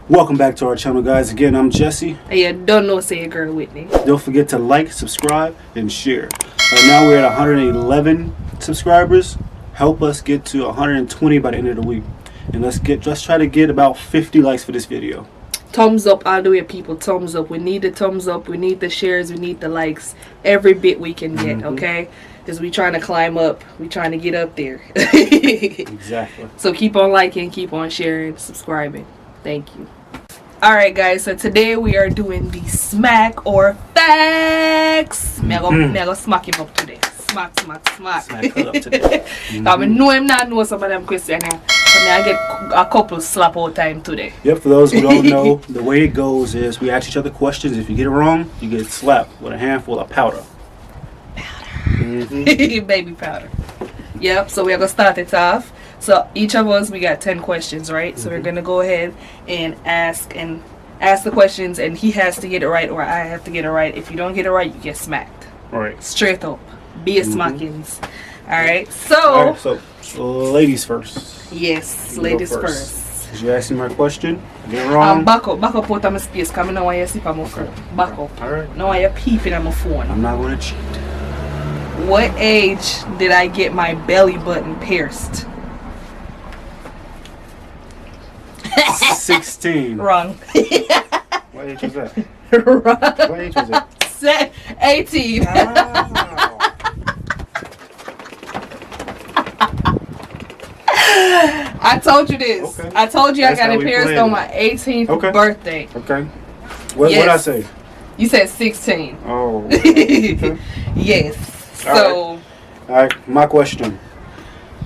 Welcome back to our channel, guys. Again, I'm Jesse. And you don't know, say your girl Whitney. Don't forget to like, subscribe, and share. Right now we're at 111 subscribers. Help us get to 120 by the end of the week. And let's try to get about 50 likes for this video. Thumbs up all the way, people. Thumbs up. We need the thumbs up. We need the shares. We need the likes. Every bit we can get, okay? Because we trying to climb up. We trying to get up there. Exactly. So keep on liking, keep on sharing, subscribing. Thank you. Alright, guys. So today we are doing the smack or facts. Me go smack him up today. Smack. Smack her up today. I know him not know some of them questions. So I get a couple slap all time today. Yep, for those who don't know, the way it goes is we ask each other questions. If you get it wrong, you get slapped with a handful of powder. Baby powder. Yep, so we're going to start it off. So each of us, we got 10 questions, right? So we're going to go ahead and ask the questions, and he has to get it right or I have to get it right. If you don't get it right, you get smacked. All right. Straight up. Be a smackings. All right, so ladies first. Yes, ladies first. Did you ask me my question? Get it wrong? Back up out of my space, because I don't want you to sip on my phone. Back up. All right. No, I want you peeping on my phone. I'm not going to cheat. What age did I get my belly button pierced? 16. Wrong. What age was that? Wrong. What age was it? 18. Wow. I told you this. Okay. I told you That's I got how it we pierced planned on it. my 18th birthday. Okay. What'd I say? You said 16. Oh. Okay. Yes. All right. My question.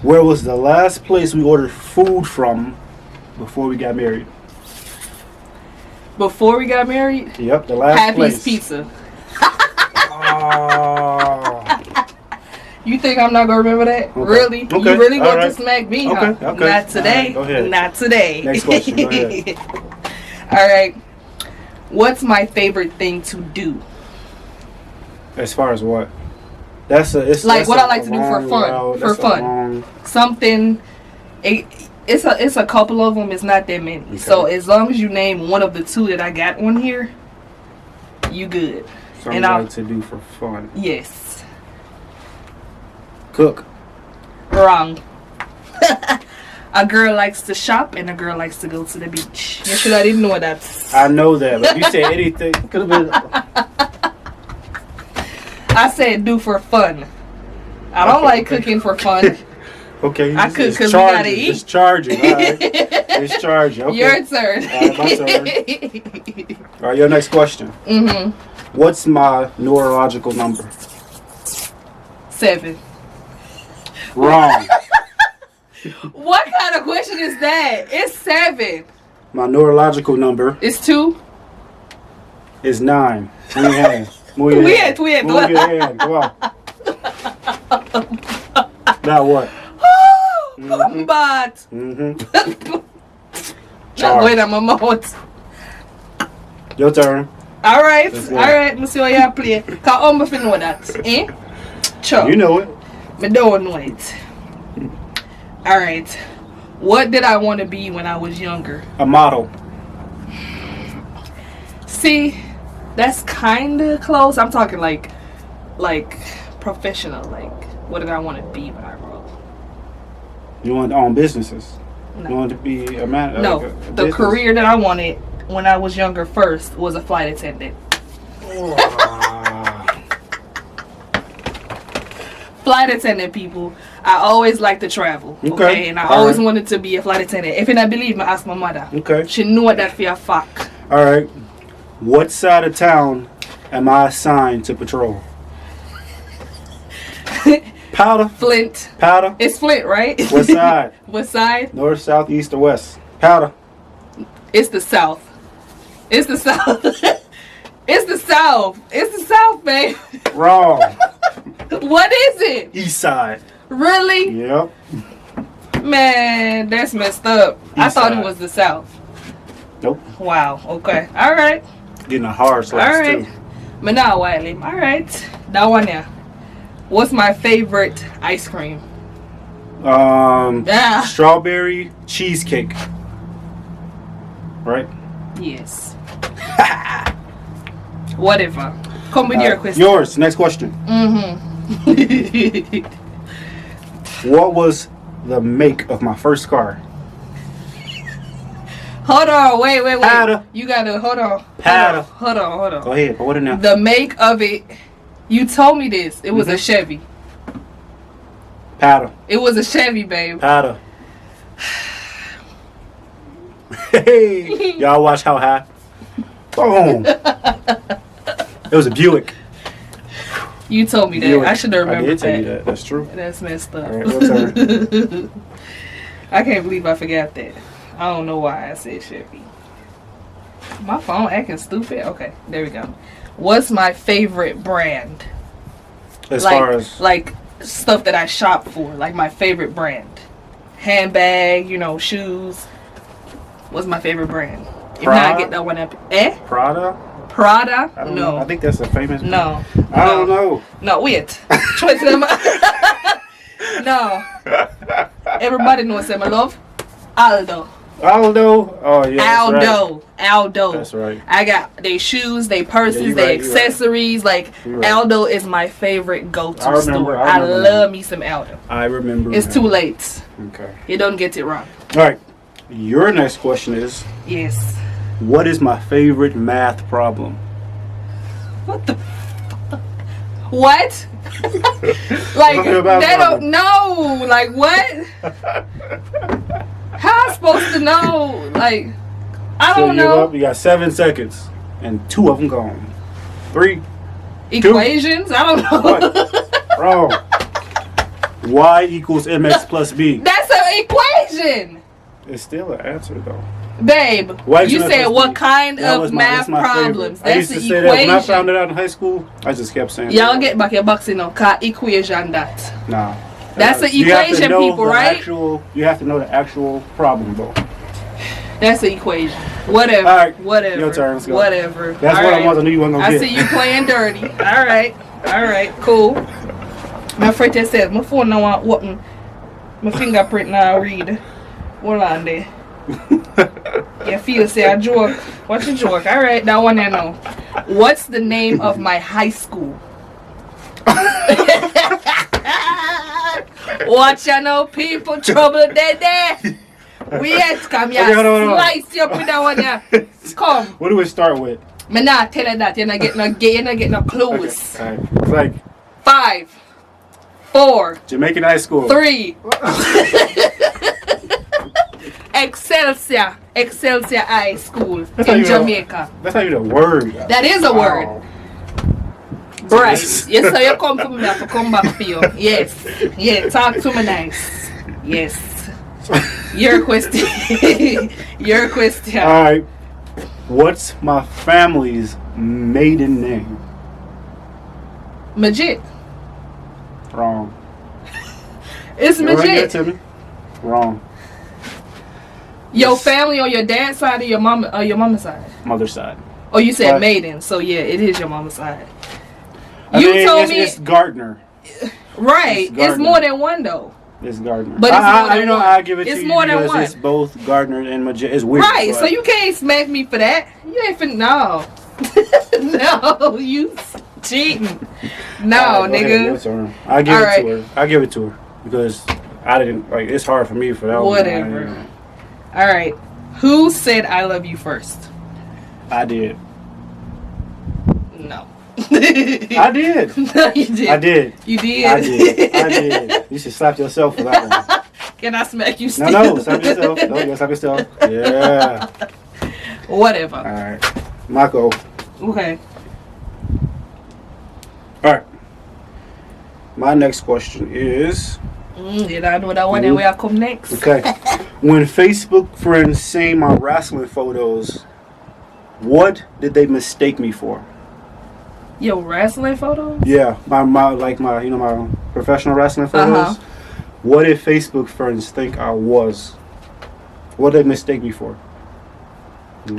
Where was the last place we ordered food from before we got married? Before we got married? Yep, the last place. Happy's Pizza. Oh. You think I'm not going to remember that? Okay. Really? Okay. You really want All to smack me, huh? Okay. Not today. Right, go ahead. Not today. Next question. Go ahead. All right. What's my favorite thing to do? As far as what? It's like what I like to do for fun. For fun. Something. It's a couple of them. It's not that many. Okay. So as long as you name one of the two that I got on here, you good. Something I like to do for fun. Yes. Cook. Wrong. A girl likes to shop and a girl likes to go to the beach. You should I didn't know that. I know that, but you said anything. Could have been. I said do for fun. I don't like cooking for fun. Okay. I cook because we gotta eat. It's charging. All right. It's charging. Okay. Your turn. All right, my turn. All right, your next question. What's my neurological number? 7. Wrong. What kind of question is that? It's 7. My neurological number. It's 2. Is 9. Move your hand. Move your hand. Move your hand. Come on. Now what? But. Wait a moment. Your turn. All right. Let's see what you play. Cause I'm gonna know that. Eh? Sure. You know it. I don't know it. All right. What did I want to be when I was younger? A model. See, that's kind of close. I'm talking like professional. Like, what did I want to be when I grew up? You want to own businesses? No. You want to be a man? No. Like a the career that I wanted when I was younger first was a flight attendant. Flight attendant, people. I always like to travel. Okay. And I always wanted to be a flight attendant. If you don't believe me, ask my mother. Okay. She knew that for a fact. All right. What side of town am I assigned to patrol? Powder. Flint. Powder. It's Flint, right? What side? What side? North, south, east, or west? Powder. It's the south. It's the south. It's the south. It's the south, babe. Wrong. What is it? East side. Really? Yep. Man, that's messed up. I thought it was the south. Nope. Wow. Okay. All right. Getting a hard slice all right. too. But now, Wiley. All right. That one there. What's my favorite ice cream? Strawberry cheesecake. Right? Yes. Whatever. Come with your question. Yours. Next question. What was the make of my first car? Hold on. Wait. Powder. You gotta hold on. Powder. Hold on. Go ahead. Put it now. The make of it. You told me this. It was a Chevy. Powder. It was a Chevy, babe. Powder. Hey, y'all watch How High? Boom. It was a Buick. You told me that. Buick. I should have remembered I did tell you that. That's true. That's messed up. All right, what's her? I can't believe I forgot that. I don't know why I said Chevy. My phone acting stupid. Okay, there we go. What's my favorite brand? As far as like stuff that I shop for, like my favorite brand, handbag, shoes. What's my favorite brand? If not, I get that one up. Prada? Prada? I don't No. know. I think that's a famous. No. I don't know. No, wait. Choice them. No. Everybody knows them. I love Aldo. Aldo? Oh yeah. Aldo. Aldo. That's right. I got their shoes, their purses, Yeah, their right, accessories. Right. Aldo is my favorite go-to I remember, store. I I remember love now. me some Aldo. I remember. It's now. too late. Okay. You don't get it wrong. All right. Your next question is, Yes. what is my favorite math problem? What the? What? Like Talking about they problem. don't know. Like what? How am I supposed to know? Like I So don't you know. Up, you got 7 seconds, and 2 of them gone. 3. Equations? I don't know. What? Wrong. Y equals mx plus b. That's an equation. It's still an answer though. Babe, Y you equals said mx what plus b. kind That of was math my problems? favorite. I That's used the to say that when I found equation. it out in high school. I just kept saying. Y'all that. get back your box, cause equation that. Nah. That's the You have to equation, know people, the right? You have to know the actual problem though. That's the equation. Whatever. All right, Whatever. your turn, let's go. Whatever. That's All what right. I was. I knew you weren't gonna I get. see you playing dirty. All right. All right. Cool. My friend just said my phone now want open. My fingerprint now read. Hold on there. You feel say a joke. What's a joke? All right, that one I know. What's the name of my high school? Watch you know, people, trouble there. We ain't come here. Okay, hold on. Slice you up with that one here. Come. What do we start with? Me not tell you that. You're not get no clues. Okay. All right. It's like 5, 4, Jamaican high school. 3. Excelsior High School That's in not even Jamaica. That's not even a word. That is a word. Wow. Right. Yes, so you come for me, I have to come back for you. Yes. Yeah, talk to me nice. Yes. Your question. Your question. All right. What's my family's maiden name? Majid. Wrong. It's You wanna get Majid. to me? Wrong. Your family on your dad's side or your mama's side? Mother's side. Oh, you said What? maiden, so yeah, it is your mama's side. I You mean, told it's, me it's Gardner. right. it's It's Gardner. more than one though. It's Gardner. But it's more than you know, one. I give it It's to you more than because one. it's both Gardner and Majid. It's weird. Right, but- so you can't smack me for that. You ain't finna, no. No, you cheating. No, All right, go ahead, nigga. your turn. I give All it right. to her. I give it to her because I didn't like. It's hard for me for that one. Whatever. Alright. Who said I love you first? I did. No. I did. No, you did. I did. You did? I did. I did. You should slap yourself for that one. Can I smack you still? No, slap yourself. No, you gotta slap yourself. Yeah. Whatever. All right. Marco. Okay. All right. My next question is, You don't know that one and where I come next. okay, when Facebook friends see my wrestling photos, what did they mistake me for? Your wrestling photos? Yeah, my professional wrestling photos. Uh-huh. What did Facebook friends think I was? What did they mistake me for?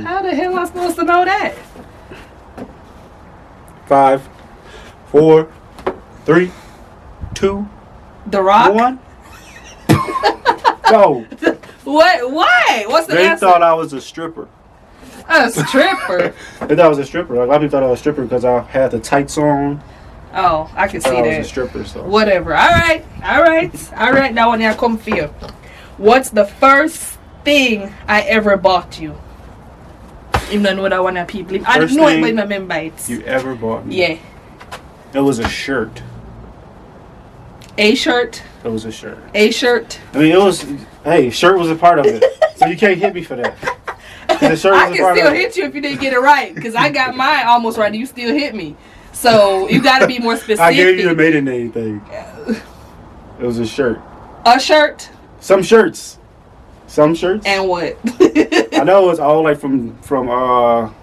How the hell am I supposed to know that? 5, 4, 3, 2, The Rock? 1. Go. What? Why? What's the They answer? thought I was a stripper. A stripper. I thought I was a stripper. A lot of people thought I was a stripper because I had the tights on. Oh, I can see I that. was a stripper, so. Whatever. All right. Now when I come feel. What's the first thing I ever bought you? You don't know what I want to people. I don't know it, but I remember it. You ever bought me? Yeah. It was a shirt. A shirt. It was a shirt. A shirt. I mean, it was. Hey, shirt was a part of it, so you can't hit me for that. The shirt I was a can part still of it. hit you if you didn't get it right, because I got mine almost right, and you still hit me. So you got to be more specific. I gave you the maiden name thing. It was a shirt. A shirt. Some shirts. And what? I know it's all like from 5.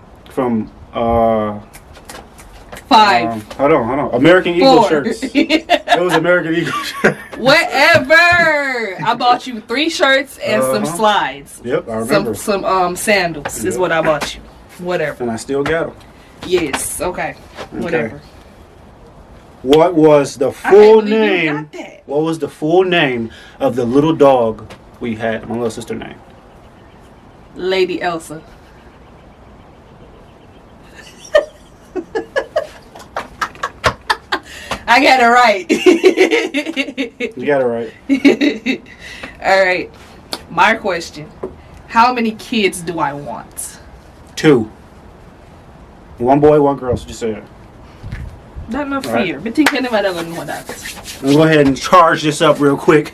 Hold on. American Eagle 4. shirts. It was American Eagle shirts. Whatever. I bought you 3 shirts and some slides. Yep, I remember. Some sandals is what I bought you. Whatever. And I still got them. Yes. Okay. Whatever. What was the full name? What was the full name of the little dog we had? My little sister name. Lady Elsa. I got it right. You got it right. All right. My question. How many kids do I want? 2. 1 boy, 1 girl. So just say it. Not enough fear. But think anybody gonna know that. Let's go ahead and charge this up real quick.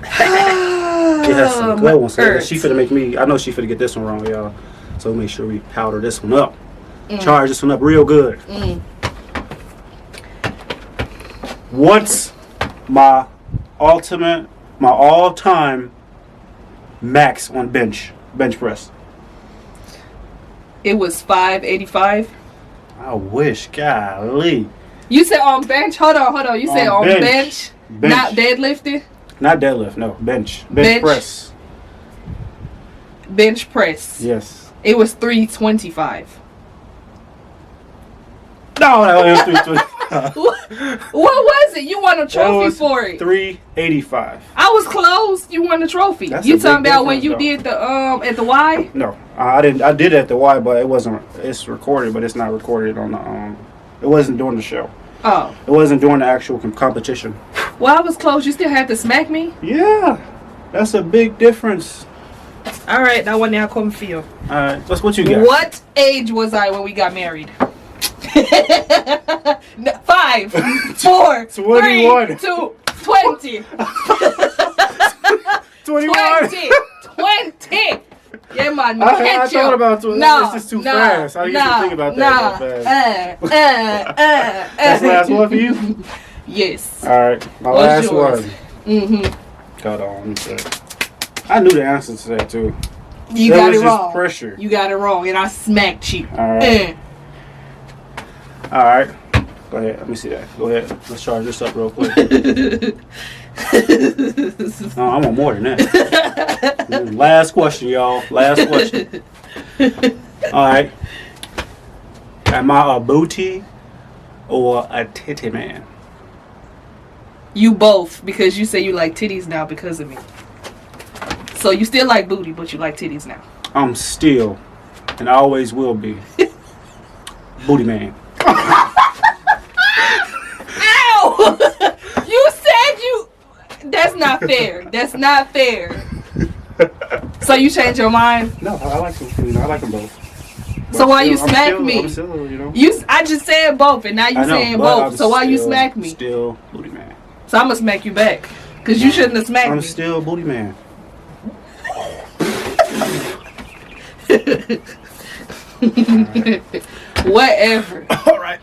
She has some good ones. She finna make me. I know she finna get this one wrong, y'all. So make sure we powder this one up. Charge this one up real good. What's my all-time max on bench press? It was 585. I wish, golly. You said on bench? Hold on. You said on bench. Not deadlifted? Not deadlift, no. Bench press. Bench press. Yes. It was 325. No, that was 325. What was it? You won a trophy for it. 385. I was close. You won a trophy. That's You talking about when you did the at the Y? No, I didn't. I did it at the Y, but it wasn't. It's recorded, but it's not recorded on the. It wasn't during the show. Oh. It wasn't during the actual competition. Well, I was close. You still had to smack me. Yeah, that's a big difference. All right, that one now come feel. All right, that's what you got. What age was I when we got married? 5, 4, 21. 3, 2, 20. 21. 20. Yeah, man. I thought about 20. It's just too fast. I used to think about that fast. That's the last one for you? Yes. All right, my What's last yours? one. Hold on, let me see. I knew the answer to that too. You got it wrong. Just pressure. You got it wrong, and I smacked you. All right. All right. Go ahead. Let me see that. Go ahead. Let's charge this up real quick. No, I want more than that. Last question, y'all. Last question. All right. Am I a booty or a titty man? You both, because you say you like titties now because of me. So you still like booty, but you like titties now. I'm still, and I always will be, booty man. Ow! You said you... That's not fair. That's not fair. So you changed your mind? No, I like them. I like them both. So why you smack me? I'm still, I just said both, and now you saying both. So why you smack me? Still booty man. So I'm gonna smack you back, cause you shouldn't have smacked me. I'm still booty man. Whatever. All right.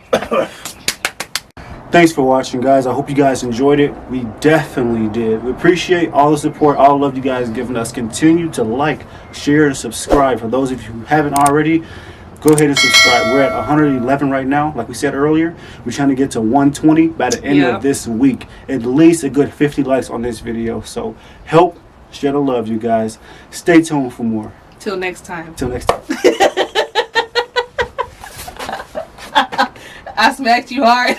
Thanks for watching, guys. I hope you guys enjoyed it. We definitely did. We appreciate all the support, all the love you guys giving us. Continue to like, share, and subscribe. For those of you who haven't already, go ahead and subscribe. We're at 111 right now. Like we said earlier, we're trying to get to 120 by the end of this week. At least a good 50 likes on this video. So help share the love, you guys. Stay tuned for more. Till next time. Till next time. I smacked you hard.